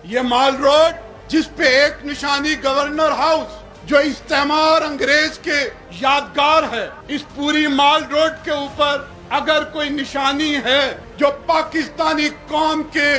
یہ مال روڈ جس پہ ایک نشانی گورنر ہاؤس جو استعمار انگریز کے یادگار ہے، اس پوری مال روڈ کے اوپر اگر کوئی نشانی ہے جو پاکستانی قوم کے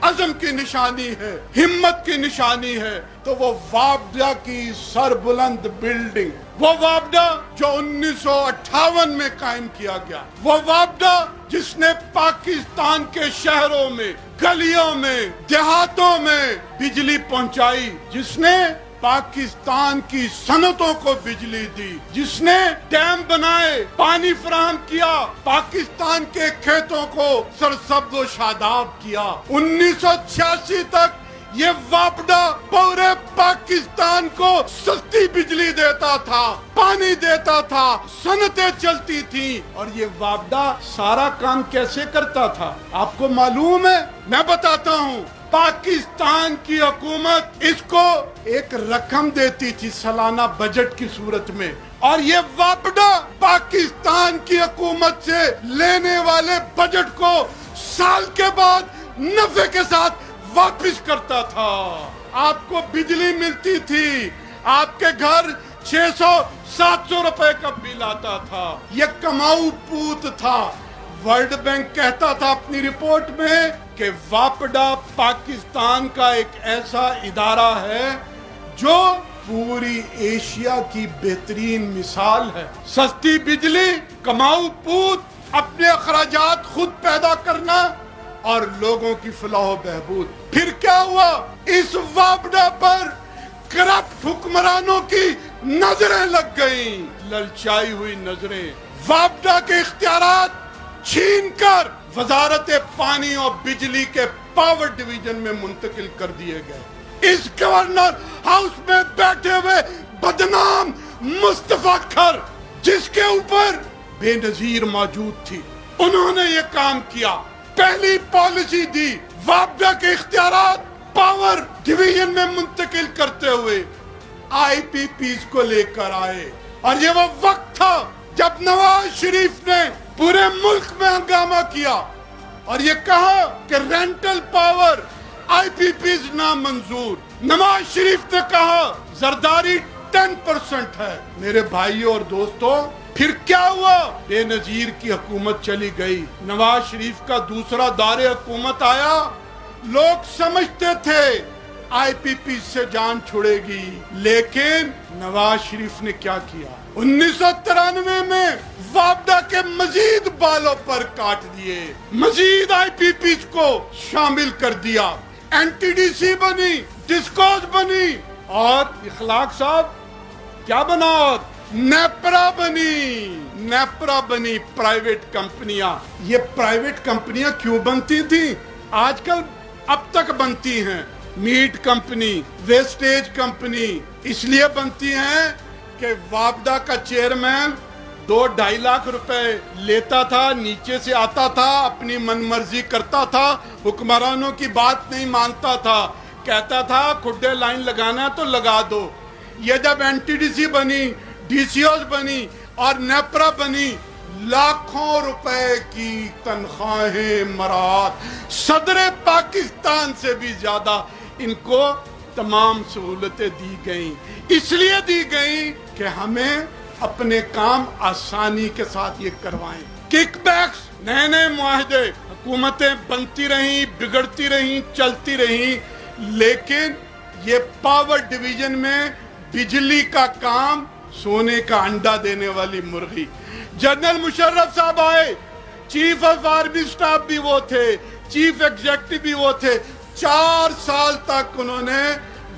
عزم کی نشانی ہے، ہمت کی نشانی ہے، تو وہ وابڈا کی سربلند بلڈنگ، وہ وابڈا جو 1958 میں قائم کیا گیا، وہ وابڈا جس نے پاکستان کے شہروں میں، گلیوں میں، دیہاتوں میں بجلی پہنچائی، جس نے پاکستان کی صنعتوں کو بجلی دی، جس نے ڈیم بنائے، پانی فراہم کیا، پاکستان کے کھیتوں کو سرسبز و شاداب کیا۔ 1986 تک یہ وابڈا پورے پاکستان کو سستی بجلی دیتا تھا، پانی دیتا تھا، صنعتیں چلتی تھیں، اور یہ وابڈا سارا کام کیسے کرتا تھا آپ کو معلوم ہے؟ میں بتاتا ہوں۔ پاکستان کی حکومت اس کو ایک رقم دیتی تھی سالانہ بجٹ کی صورت میں، اور یہ وابڈا پاکستان کی حکومت سے لینے والے بجٹ کو سال کے بعد نفع کے ساتھ واپس کرتا تھا۔ آپ کو بجلی ملتی تھی، آپ کے گھر 600-700 روپے کا بل آتا تھا، یہ کماؤ پوت تھا۔ ورلڈ بینک کہتا تھا اپنی رپورٹ میں کہ واپڈا پاکستان کا ایک ایسا ادارہ ہے جو پوری ایشیا کی بہترین مثال ہے۔ سستی بجلی، کماؤ پوت، اپنے اخراجات خود پیدا کرنا اور لوگوں کی فلاح و بہبود۔ پھر کیا ہوا؟ اس واپڈا پر کرپٹ حکمرانوں کی نظریں لگ گئیں، للچائی ہوئی نظریں۔ واپڈا کے اختیارات چھین کر وزارت پانی اور بجلی کے پاور ڈویژن میں منتقل کر دیے گئے۔ اس گورنر ہاؤس میں بیٹھے ہوئے بدنام مصطفیٰ کھر، جس کے اوپر بے نظیر موجود تھی، انہوں نے یہ کام کیا۔ پہلی پالیسی دی، واپڈا کے اختیارات پاور ڈویژن میں منتقل کرتے ہوئے آئی پی پیز کو لے کر آئے، اور یہ وہ وقت تھا جب نواز شریف نے پورے ملک میں ہنگامہ کیا اور یہ کہا کہ rental power I P Ps نامنظور۔ نواز شریف نے کہا زرداری 10% ہے۔ میرے بھائیوں اور دوستوں، پھر کیا ہوا؟ بے نظیر کی حکومت چلی گئی، نواز شریف کا دوسرا دور حکومت آیا۔ لوگ سمجھتے تھے آئی پی پی سے جان چھڑے گی، لیکن نواز شریف نے کیا کیا؟ 1993 میں واپڈا کے مزید بالوں پر کاٹ دیے، مزید آئی پی پیز کو شامل کر دیا، این ٹی ڈی سی بنی، ڈسکوز بنی، اور اخلاق صاحب کیا بنا؟ نیپرا بنی پرائیویٹ کمپنیاں۔ یہ پرائیویٹ کمپنیاں کیوں بنتی تھیں؟ آج کل اب تک بنتی ہیں۔ میٹ کمپنی، ویسٹیج کمپنی اس لیے بنتی ہیں کہ واپڈا کا چیئرمین 2-2.5 لاکھ روپے لیتا تھا، نیچے سے آتا تھا، اپنی من مرضی کرتا تھا، حکمرانوں کی بات نہیں مانتا تھا، کہتا تھا کھڈے لائن لگانا ہے تو لگا دو۔ یہ جب این ٹی ڈی سی بنی، ڈی سی اوز بنی اور نیپرا بنی، لاکھوں روپے کی تنخواہیں مراد، صدر پاکستان سے بھی زیادہ ان کو تمام سہولتیں دی گئیں۔ اس لیے دی گئیں کہ ہمیں اپنے کام آسانی کے ساتھ یہ کروائیں۔ کک بیکس، نئے نئے معاہدے، حکومتیں بنتی رہیں، بگڑتی رہیں، چلتی رہیں، لیکن یہ پاور ڈویژن میں بجلی کا کام سونے کا انڈا دینے والی مرغی۔ جنرل مشرف صاحب آئے، چیف آف آرمی سٹاف بھی وہ تھے، چیف ایگزیکٹو بھی وہ تھے۔ 4 سال تک انہوں نے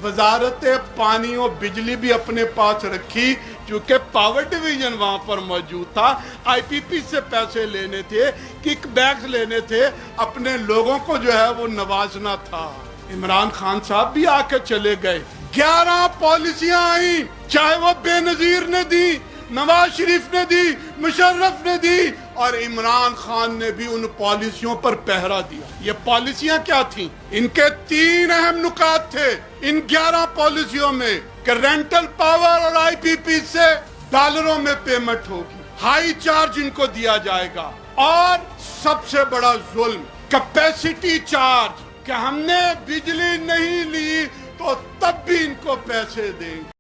وزارت پانی اور بجلی بھی اپنے پاس رکھی، کیونکہ پاور ڈویژن وہاں پر موجود تھا۔ آئی پی پی سے پیسے لینے تھے، کک بیکس لینے تھے، اپنے لوگوں کو جو ہے وہ نوازنا تھا۔ عمران خان صاحب بھی آ کے چلے گئے، 11 پالیسیاں آئیں، چاہے وہ بے نظیر نے دی، نواز شریف نے دی، مشرف نے دی، اور عمران خان نے بھی ان پالیسیوں پر پہرا دیا۔ یہ پالیسیاں کیا تھیں؟ ان کے 3 اہم نکات تھے ان 11 پالیسیوں میں، کہ رینٹل پاور اور آئی پی پی سے ڈالروں میں پیمنٹ ہوگی، ہائی چارج ان کو دیا جائے گا، اور سب سے بڑا ظلم کیپیسٹی چارج، کہ ہم نے بجلی نہیں لی تو تب بھی ان کو پیسے دیں گے.